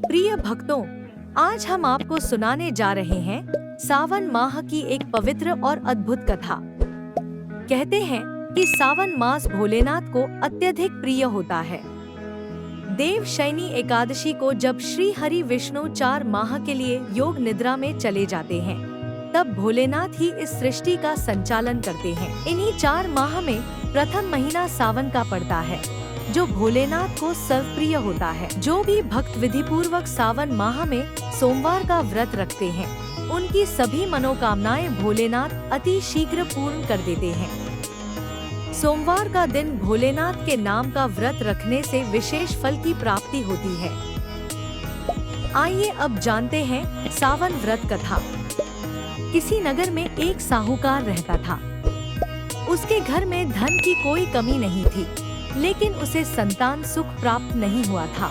प्रिय भक्तों, आज हम आपको सुनाने जा रहे हैं सावन माह की एक पवित्र और अद्भुत कथा। कहते हैं कि सावन मास भोलेनाथ को अत्यधिक प्रिय होता है। देव शयनी एकादशी को जब श्री हरि विष्णु 4 माह के लिए योग निद्रा में चले जाते हैं, तब भोलेनाथ ही इस सृष्टि का संचालन करते हैं। इन्हीं 4 माह में प्रथम महीना सावन का पड़ता है, जो भोलेनाथ को सर्वप्रिय होता है। जो भी भक्त विधि पूर्वक सावन माह में सोमवार का व्रत रखते हैं, उनकी सभी मनोकामनाएं भोलेनाथ अति शीघ्र पूर्ण कर देते हैं। सोमवार का दिन भोलेनाथ के नाम का व्रत रखने से विशेष फल की प्राप्ति होती है। आइए अब जानते हैं सावन व्रत कथा। किसी नगर में एक साहूकार रहता था। उसके घर में धन की कोई कमी नहीं थी, लेकिन उसे संतान सुख प्राप्त नहीं हुआ था।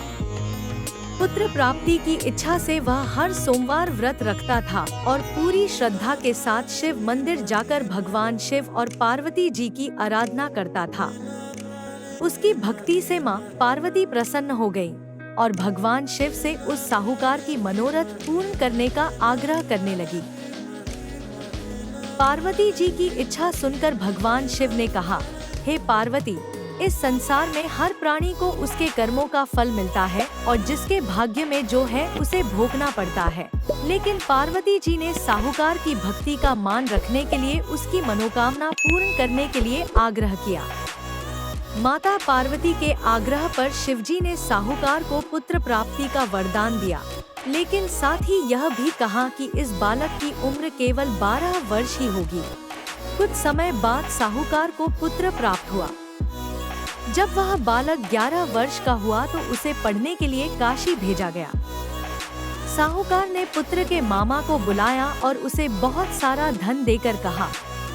पुत्र प्राप्ति की इच्छा से वह हर सोमवार व्रत रखता था और पूरी श्रद्धा के साथ शिव मंदिर जाकर भगवान शिव और पार्वती जी की आराधना करता था। उसकी भक्ति से माँ पार्वती प्रसन्न हो गई और भगवान शिव से उस साहूकार की मनोरथ पूर्ण करने का आग्रह करने लगी। पार्वती जी की इच्छा सुनकर भगवान शिव ने कहा, हे पार्वती, इस संसार में हर प्राणी को उसके कर्मों का फल मिलता है और जिसके भाग्य में जो है उसे भोगना पड़ता है। लेकिन पार्वती जी ने साहूकार की भक्ति का मान रखने के लिए उसकी मनोकामना पूर्ण करने के लिए आग्रह किया। माता पार्वती के आग्रह पर शिवजी ने साहूकार को पुत्र प्राप्ति का वरदान दिया, लेकिन साथ ही यह भी कहा कि इस बालक की उम्र केवल 12 वर्ष ही होगी। कुछ समय बाद साहूकार को पुत्र प्राप्त हुआ। जब वह बालक 11 वर्ष का हुआ तो उसे पढ़ने के लिए काशी भेजा गया। साहूकार ने पुत्र के मामा को बुलाया और उसे बहुत सारा धन देकर कहा,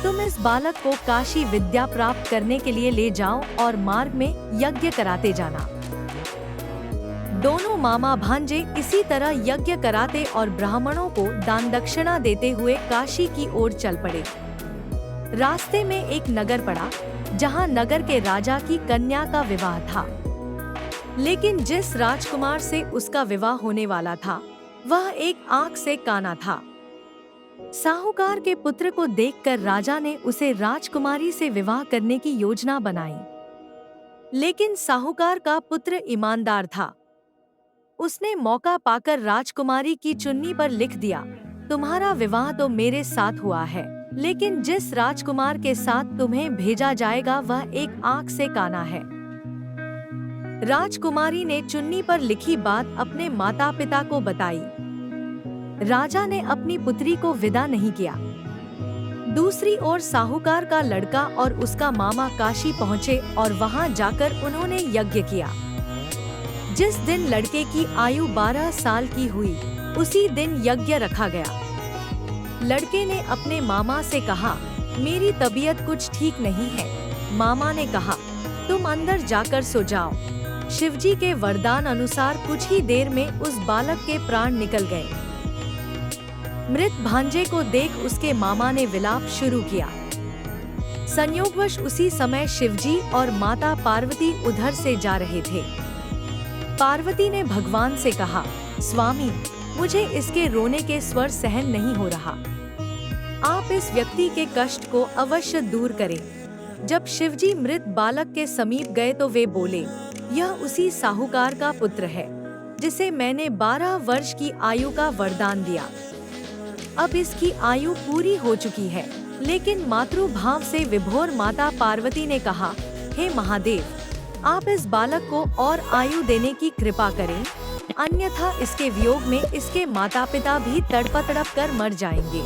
तुम इस बालक को काशी विद्या प्राप्त करने के लिए ले जाओ और मार्ग में यज्ञ कराते जाना। दोनों मामा भांजे इसी तरह यज्ञ कराते और ब्राह्मणों को दान दक्षिणा देते हुए काशी की ओर चल पड़े। रास्ते में एक नगर पड़ा, जहां नगर के राजा की कन्या का विवाह था। लेकिन जिस राजकुमार से उसका विवाह होने वाला था, वह एक आंख से काना था। साहूकार के पुत्र को देखकर राजा ने उसे राजकुमारी से विवाह करने की योजना बनाई। लेकिन साहूकार का पुत्र ईमानदार था। उसने मौका पाकर राजकुमारी की चुन्नी पर लिख दिया, तुम्हारा विवाह तो मेरे साथ हुआ है, लेकिन जिस राजकुमार के साथ तुम्हें भेजा जाएगा वह एक आंख से काना है। राजकुमारी ने चुन्नी पर लिखी बात अपने माता पिता को बताई। राजा ने अपनी पुत्री को विदा नहीं किया। दूसरी ओर साहूकार का लड़का और उसका मामा काशी पहुँचे और वहां जाकर उन्होंने यज्ञ किया। जिस दिन लड़के की आयु 12 साल की हुई, उसी दिन यज्ञ रखा गया। लड़के ने अपने मामा से कहा, मेरी तबीयत कुछ ठीक नहीं है। मामा ने कहा, तुम अंदर जाकर सो जाओ। शिवजी के वरदान अनुसार कुछ ही देर में उस बालक के प्राण निकल गए। मृत भांजे को देख उसके मामा ने विलाप शुरू किया। संयोगवश उसी समय शिवजी और माता पार्वती उधर से जा रहे थे। पार्वती ने भगवान से कहा, स्वामी, मुझे इसके रोने के स्वर सहन नहीं हो रहा। आप इस व्यक्ति के कष्ट को अवश्य दूर करें। जब शिवजी मृत बालक के समीप गए तो वे बोले, यह उसी साहूकार का पुत्र है, जिसे मैंने 12 वर्ष की आयु का वरदान दिया। अब इसकी आयु पूरी हो चुकी है। लेकिन मातृभाव से विभोर माता पार्वती ने कहा, हे महादेव, आप इस बालक को और आयु देने की कृपा करें, अन्यथा इसके वियोग में इसके माता पिता भी तड़प कर मर जाएंगे।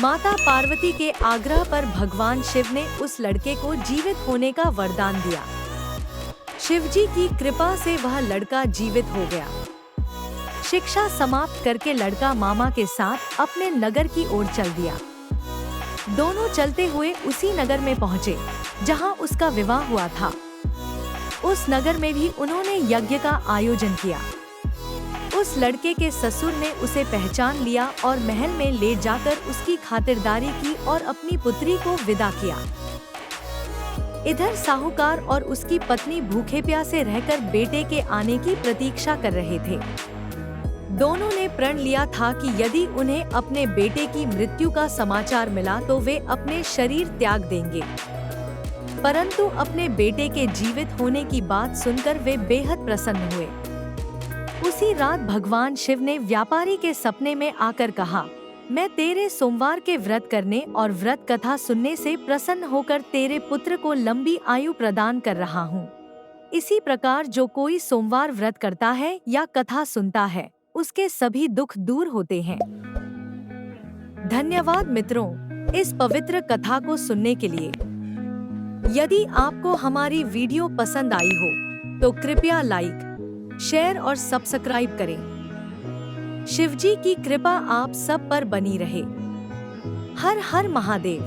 माता पार्वती के आग्रह पर भगवान शिव ने उस लड़के को जीवित होने का वरदान दिया। शिवजी की कृपा से वह लड़का जीवित हो गया। शिक्षा समाप्त करके लड़का मामा के साथ अपने नगर की ओर चल दिया। दोनों चलते हुए उसी नगर में पहुँचे, जहाँ उसका विवाह हुआ था। उस नगर में भी उन्होंने यज्ञ का आयोजन किया। उस लड़के के ससुर ने उसे पहचान लिया और महल में ले जाकर उसकी खातिरदारी की और अपनी पुत्री को विदा किया। इधर साहूकार और उसकी पत्नी भूखे प्यासे रहकर बेटे के आने की प्रतीक्षा कर रहे थे। दोनों ने प्रण लिया था कि यदि उन्हें अपने बेटे की मृत्यु का समाचार मिला तो वे अपने शरीर त्याग देंगे। परंतु अपने बेटे के जीवित होने की बात सुनकर वे बेहद प्रसन्न हुए। उसी रात भगवान शिव ने व्यापारी के सपने में आकर कहा, मैं तेरे सोमवार के व्रत करने और व्रत कथा सुनने से प्रसन्न होकर तेरे पुत्र को लंबी आयु प्रदान कर रहा हूँ। इसी प्रकार जो कोई सोमवार व्रत करता है या कथा सुनता है, उसके सभी दुख दूर होते हैं। धन्यवाद मित्रों, इस पवित्र कथा को सुनने के लिए। यदि आपको हमारी वीडियो पसंद आई हो तो कृपया लाइक, शेयर और सब्सक्राइब करें। शिवजी की कृपा आप सब पर बनी रहे। हर हर महादेव।